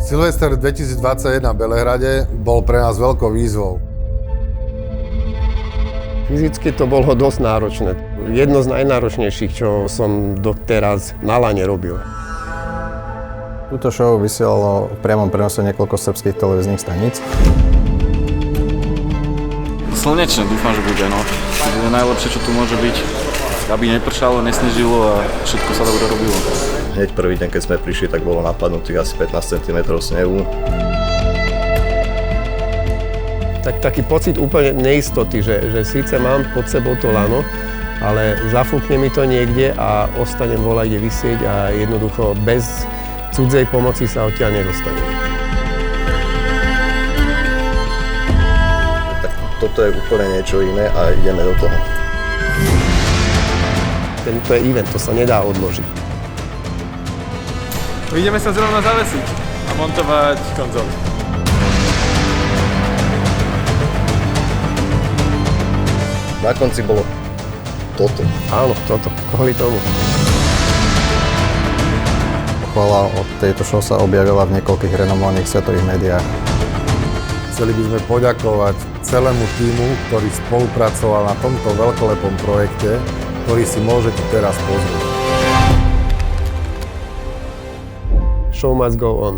Silvester 2021 v Belehrade bol pre nás veľkou výzvou. Fyzicky to bolo dosť náročné. Jedno z najnáročnejších, čo som doteraz na lane robil. Túto show vysielalo v priamom prenose niekoľko srbských televíznych staníc. Slnečné, dúfam, že bude, no. To bude najlepšie, čo tu môže byť. Aby nepršalo, nesnežilo a všetko sa dobre robilo. Hneď prvý deň, keď sme prišli, tak bolo napadnutých asi 15 cm snehu. Taký pocit úplne neistoty, že síce mám pod sebou to lano, ale zafúkne mi to niekde a ostanem volať, kde visieť a jednoducho bez cudzej pomoci sa odtiaľ nedostanem. Tak toto je úplne niečo iné a ideme do toho. Tento je event, to sa nedá odložiť. Ideme sa zrovna zavesiť a montovať konzolu. Na konci bolo toto. Áno, toto, kvôli tomu. Pochvala od tejto show sa objavila v niekoľkých renomovaných svetových médiách. Chceli by sme poďakovať celému tímu, ktorý spolupracoval na tomto veľkolepom projekte, ktorý si môžete teraz pozrieť. Show must go on.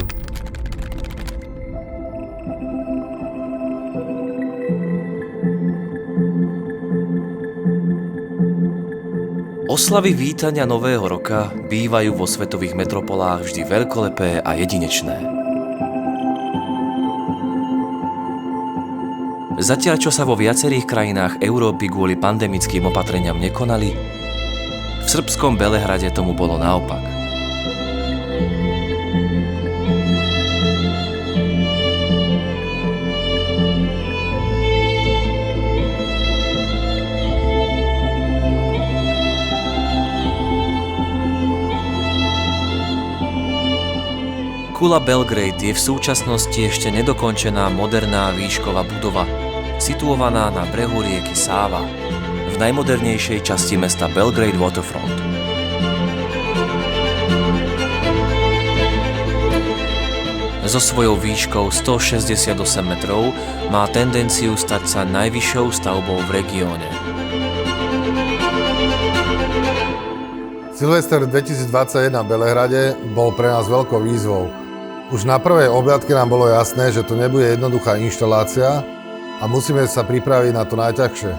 Oslavy vítania Nového roka bývajú vo svetových metropolách vždy veľkolepé a jedinečné. Zatiaľ, čo sa vo viacerých krajinách Európy kvôli pandemickým opatreniam nekonali, v srbskom Belehrade tomu bolo naopak. Kula Belgrade je v súčasnosti ešte nedokončená moderná výšková budova, situovaná na brehu rieky Sáva, v najmodernejšej časti mesta Belgrade Waterfront. So svojou výškou 168 metrov má tendenciu stať sa najvyššou stavbou v regióne. Silvester 2021 v Belehrade bol pre nás veľkou výzvou. Už na prvej obhliadke nám bolo jasné, že to nebude jednoduchá inštalácia a musíme sa pripraviť na to najťažšie.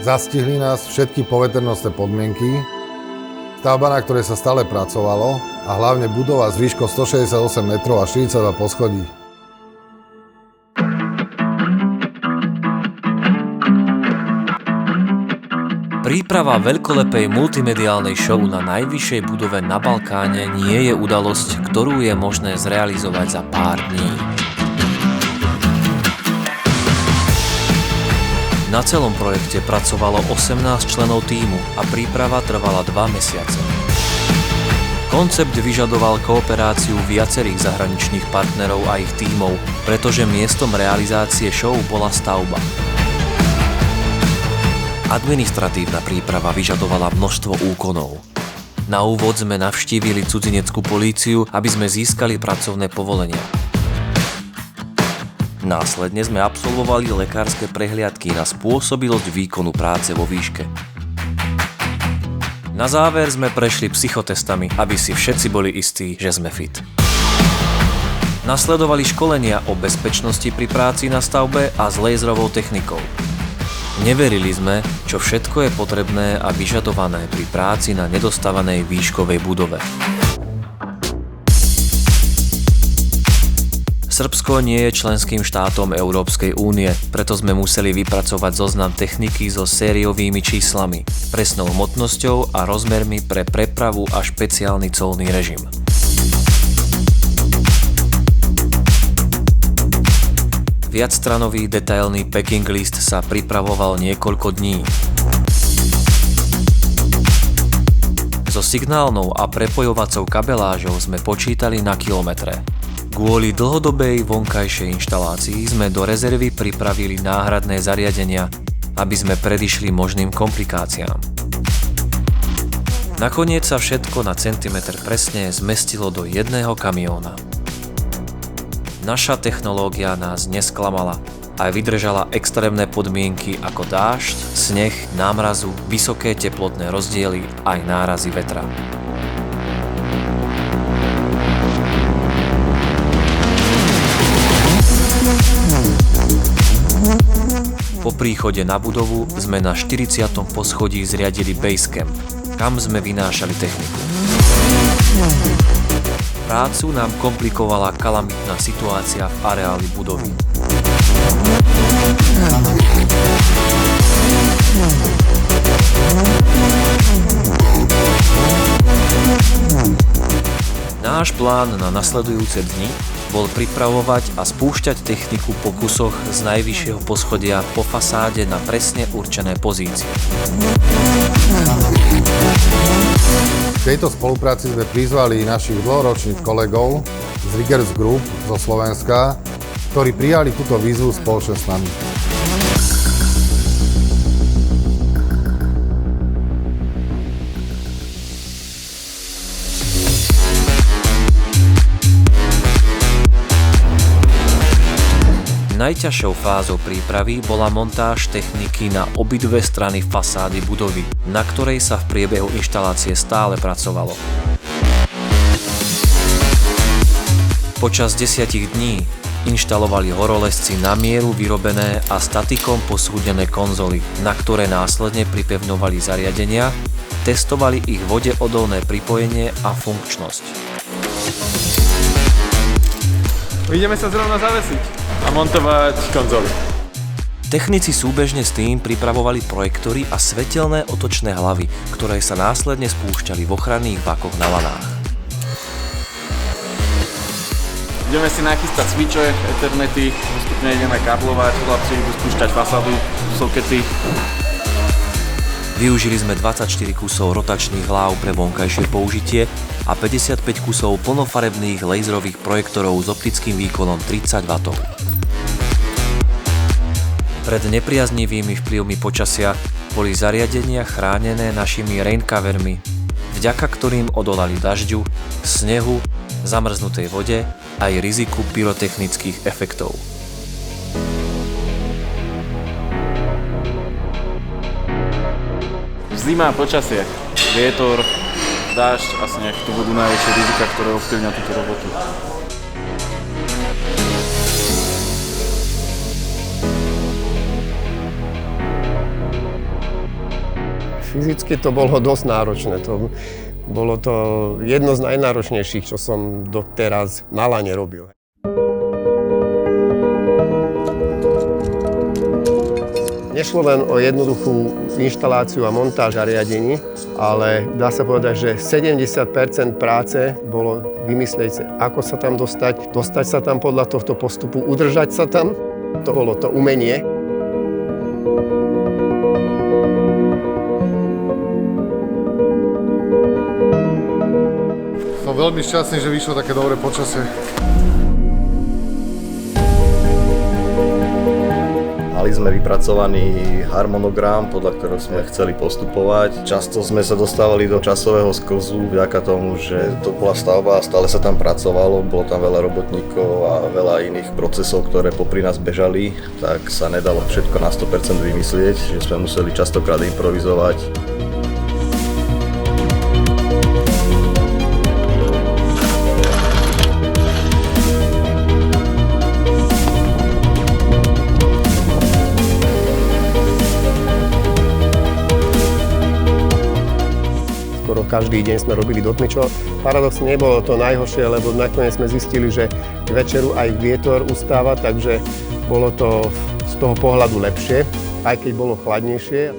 Zastihli nás všetky poveternostné podmienky, stavba, na ktorej sa stále pracovalo a hlavne budova s výškou 168 metrov a 42 poschodí. Príprava veľkolepej multimediálnej show na najvyššej budove na Balkáne nie je udalosť, ktorú je možné zrealizovať za pár dní. Na celom projekte pracovalo 18 členov tímu a príprava trvala 2 mesiace. Koncept vyžadoval kooperáciu viacerých zahraničných partnerov a ich tímov, pretože miestom realizácie show bola stavba. Administratívna príprava vyžadovala množstvo úkonov. Na úvod sme navštívili cudzineckú políciu, aby sme získali pracovné povolenia. Následne sme absolvovali lekárske prehliadky na spôsobilosť výkonu práce vo výške. Na záver sme prešli psychotestami, aby si všetci boli istí, že sme fit. Nasledovali školenia o bezpečnosti pri práci na stavbe a s laserovou technikou. Neverili sme, čo všetko je potrebné a vyžadované pri práci na nedostavanej výškovej budove. Srbsko nie je členským štátom Európskej únie, preto sme museli vypracovať zoznam techniky so sériovými číslami, presnou hmotnosťou a rozmermi pre prepravu a špeciálny colný režim. Viacstranový detailný packing list sa pripravoval niekoľko dní. So signálnou a prepojovacou kabelážou sme počítali na kilometre. Kvôli dlhodobej vonkajšej inštalácii sme do rezervy pripravili náhradné zariadenia, aby sme predišli možným komplikáciám. Nakoniec sa všetko na centimetr presne zmestilo do jedného kamióna. Naša technológia nás nesklamala a vydržala extrémne podmienky ako dážď, sneh, námrazu, vysoké teplotné rozdiely aj nárazy vetra. Po príchode na budovu sme na 40. poschodí zriadili Basecamp, kam sme vynášali techniku. Prácu nám komplikovala kalamitná situácia v areáli budovy. Náš plán na nasledujúce dni bol pripravovať a spúšťať techniku po kusoch z najvyššieho poschodia po fasáde na presne určené pozície. V tejto spolupráci sme prizvali našich dlhoročných kolegov z Riggers Group zo Slovenska, ktorí prijali túto výzvu spoločne s nami. Najťažšou fázou prípravy bola montáž techniky na obidve strany fasády budovy, na ktorej sa v priebehu inštalácie stále pracovalo. Počas 10 dní inštalovali horolezci na mieru vyrobené a statikom posúdené konzoly, na ktoré následne pripevňovali zariadenia, testovali ich vodeodolné pripojenie a funkčnosť. Ideme sa zrovna zavesiť a montovať konzoly. Technici súbežne s tým pripravovali projektory a svetelné otočné hlavy, ktoré sa následne spúšťali v ochranných vakoch na lanách. Ideme si nachystať switche, ethernety, postupne ideme kablovať, chlapci idú spúšťať fasádu, sokety. Využili sme 24 kusov rotačných hlav pre vonkajšie použitie a 55 kusov plnofarebných laserových projektorov s optickým výkonom 30 W. Pred nepriaznivými vplyvmi počasia boli zariadenia chránené našimi raincovermi, vďaka ktorým odolali dažďu, snehu, zamrznutej vode aj riziku pyrotechnických efektov. Zima, počasie, vietor, dážď a sneh, tu budú najväčšie rizika, ktoré ovplyvňujú túto robotu. Fyzicky to bolo dosť náročné. Bolo to jedno z najnáročnejších, čo som doteraz na lane robil. Nešlo len o jednoduchú inštaláciu a montáž zariadení, ale dá sa povedať, že 70% práce bolo vymyslieť, ako sa tam dostať sa tam podľa tohto postupu, udržať sa tam. To bolo to umenie. Som veľmi šťastný, že vyšlo také dobré počasie. Mali sme vypracovaný harmonogram, podľa ktorého sme chceli postupovať. Často sme sa dostávali do časového sklzu vďaka tomu, že to bola stavba a stále sa tam pracovalo. Bolo tam veľa robotníkov a veľa iných procesov, ktoré popri nás bežali, tak sa nedalo všetko na 100% vymyslieť, že sme museli častokrát improvizovať. Každý deň sme robili do tmy, čo paradoxne nebolo to najhoršie, lebo nakoniec sme zistili, že k večeru aj vietor ustáva, takže bolo to z toho pohľadu lepšie, aj keď bolo chladnejšie.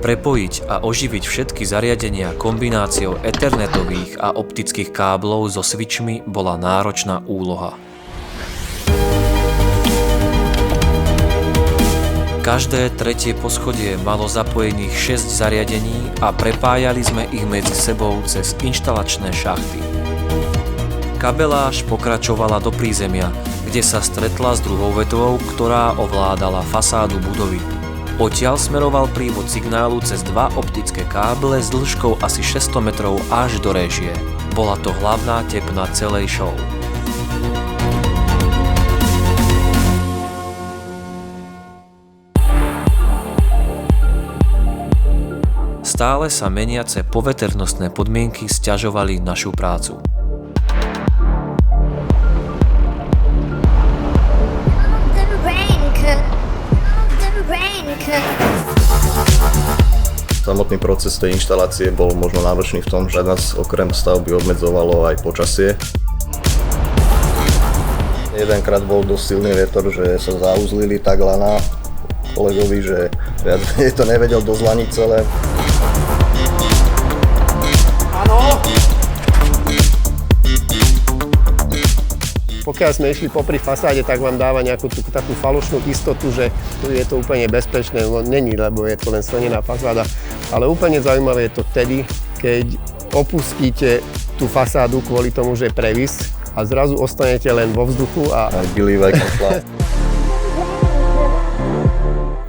Prepojiť a oživiť všetky zariadenia kombináciou ethernetových a optických káblov so switchmi bola náročná úloha. Každé tretie poschodie malo zapojených 6 zariadení a prepájali sme ich medzi sebou cez inštalačné šachty. Kabeláž pokračovala do prízemia, kde sa stretla s druhou vetvou, ktorá ovládala fasádu budovy. Odtiaľ smeroval prívod signálu cez dva optické káble s dĺžkou asi 600 metrov až do réžie. Bola to hlavná tepna celej show. Stále sa meniace poveternostné podmienky sťažovali našu prácu. Samotný proces tej inštalácie bol možno náročný v tom, že nás okrem stavby obmedzovalo aj počasie. Jedenkrát bol dosť silný vietor, že sa zauzlili tak lana kolegovi, že viac to nevedel dozlaniť celé. Pokiaľ sme išli popri fasáde, tak vám dáva nejakú takú falošnú istotu, že tu je to úplne bezpečné. No není, lebo je to len sklenená fasáda. Ale úplne zaujímavé je to vtedy, keď opustíte tú fasádu kvôli tomu, že je previs a zrazu ostanete len vo vzduchu a...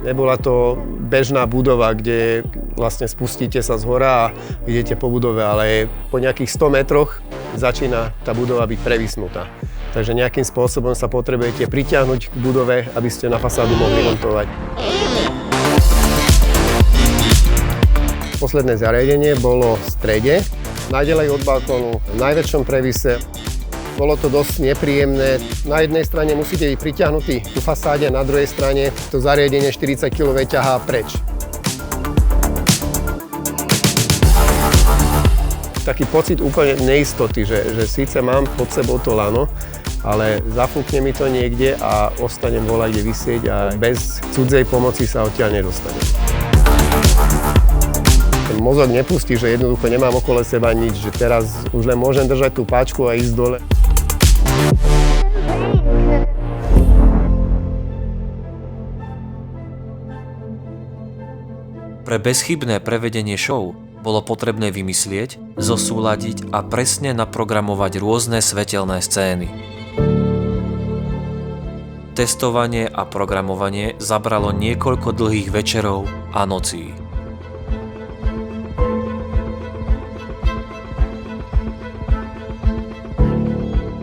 Nebola to bežná budova, kde vlastne spustíte sa z hora a idete po budove, ale po nejakých 100 metroch začína tá budova byť previsnutá. Takže nejakým spôsobom sa potrebujete pritiahnuť k budove, aby ste na fasádu mohli montovať. Posledné zariadenie bolo v strede, naďalej od balkónu, v najväčšom previse. Bolo to dosť nepríjemné. Na jednej strane musíte byť pritiahnutí ku fasáde, na druhej strane to zariadenie 40 kg ťahá preč. Taký pocit úplne neistoty, že síce mám pod sebou to lano, ale zafúkne mi to niekde a ostanem voľakde visieť a bez cudzej pomoci sa odtiaľ nedostanem. Ten mozog nepustí, že jednoducho nemám okolo seba nič, že teraz už len môžem držať tú páčku a ísť dole. Pre bezchybné prevedenie show bolo potrebné vymyslieť, zosúladiť a presne naprogramovať rôzne svetelné scény. Testovanie a programovanie zabralo niekoľko dlhých večerov a nocí.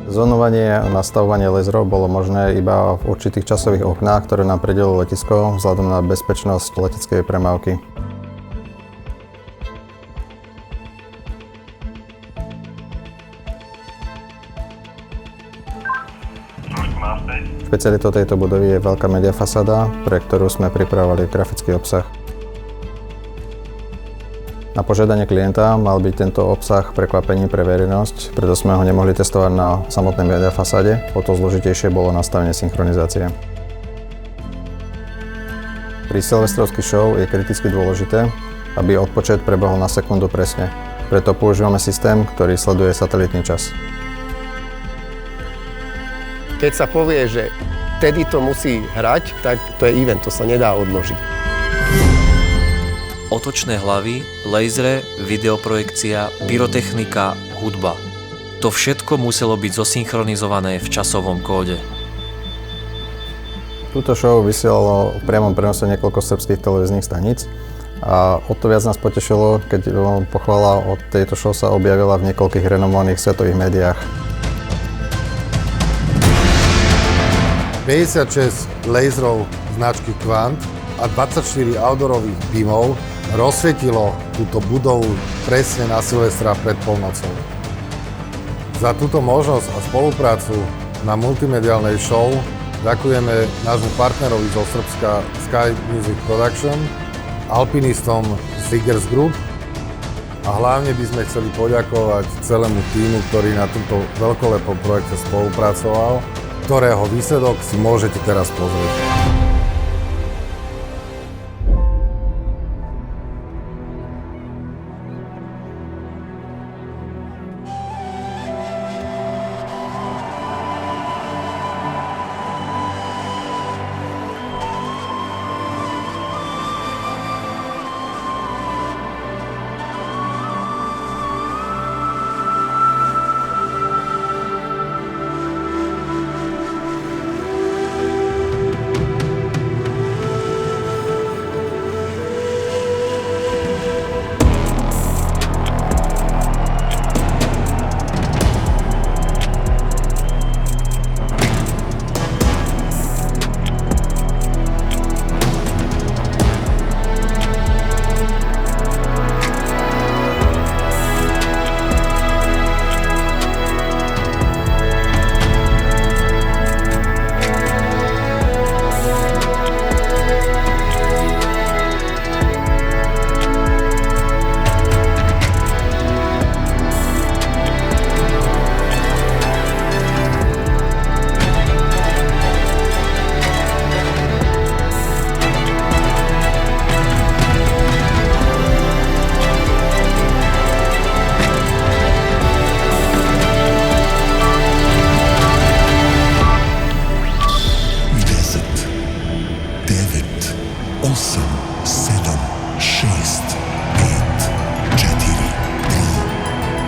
Zónovanie a nastavovanie laserov bolo možné iba v určitých časových oknách, ktoré nám pridelilo letisko vzhľadom na bezpečnosť leteckej premávky. Špecialitou tejto budovy je veľká media fasáda, pre ktorú sme pripravovali grafický obsah. Na požiadanie klienta mal byť tento obsah prekvapením pre verejnosť, preto sme ho nemohli testovať na samotnej media fasáde, o to zložitejšie bolo nastavenie synchronizácie. Pri silvestrovských show je kriticky dôležité, aby odpočet prebehol na sekundu presne, preto používame systém, ktorý sleduje satelitný čas. Keď sa povie, že vtedy to musí hrať, tak to je event, to sa nedá odložiť. Otočné hlavy, lasery, videoprojekcia, pyrotechnika, hudba. To všetko muselo byť zosynchronizované v časovom kóde. Túto show vysielalo v priamom prenose niekoľko srbských televíznych staníc a o to viac nás potešilo, keď pochvala od tejto show sa objavila v niekoľkých renomovaných svetových médiách. 56 laserov značky Quant a 24 outdoorových beamov rozsvietilo túto budovu presne na Silvestra pred polnocou. Za túto možnosť a spoluprácu na multimediálnej show ďakujeme nášmu partnerovi zo Srbska Sky Music Production, alpinistom z Riggers Group a hlavne by sme chceli poďakovať celému tímu, ktorý na tomto veľkolepom projekte spolupracoval, ktorého výsledok si môžete teraz pozrieť. 7, 6, 5, 4, 3, 2, 1.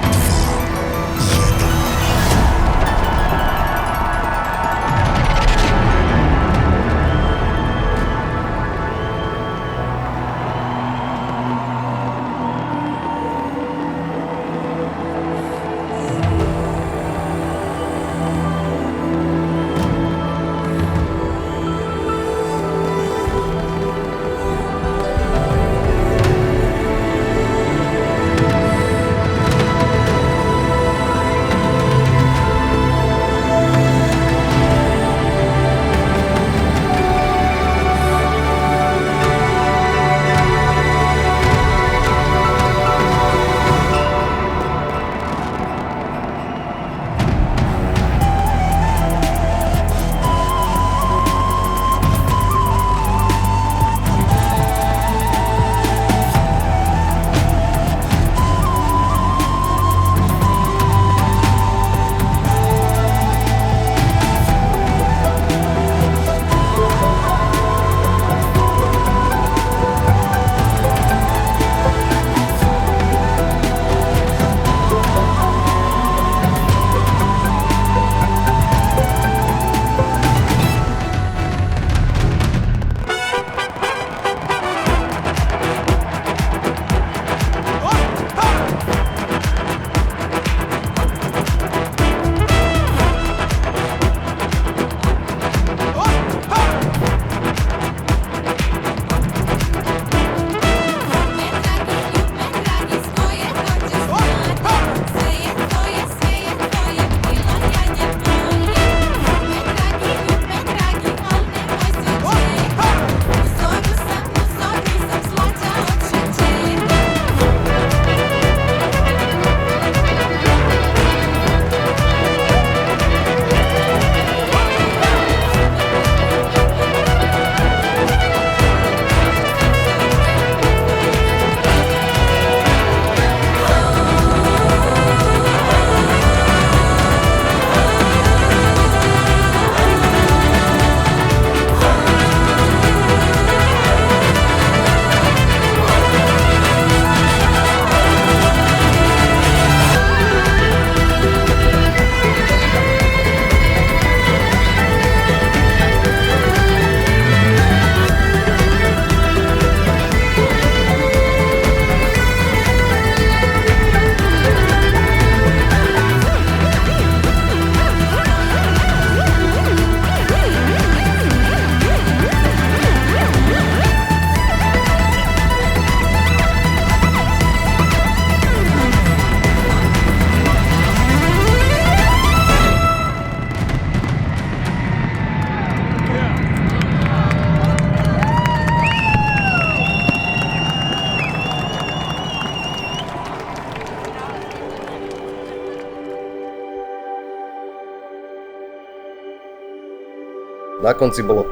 Na konci bolo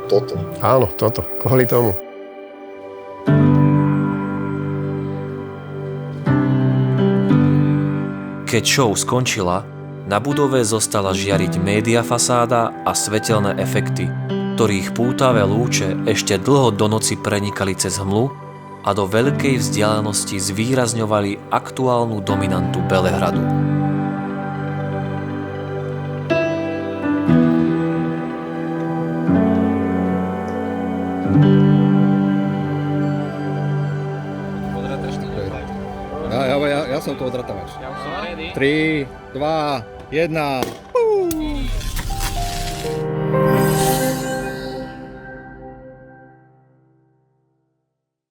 toto. Áno, toto, kvôli tomu. Keď show skončila, na budove zostala žiariť média fasáda a svetelné efekty, ktorých pútavé lúče ešte dlho do noci prenikali cez hmlu a do veľkej vzdialenosti zvýrazňovali aktuálnu dominantu Belehradu. Ja som tu odratávač. 3, 2, 1.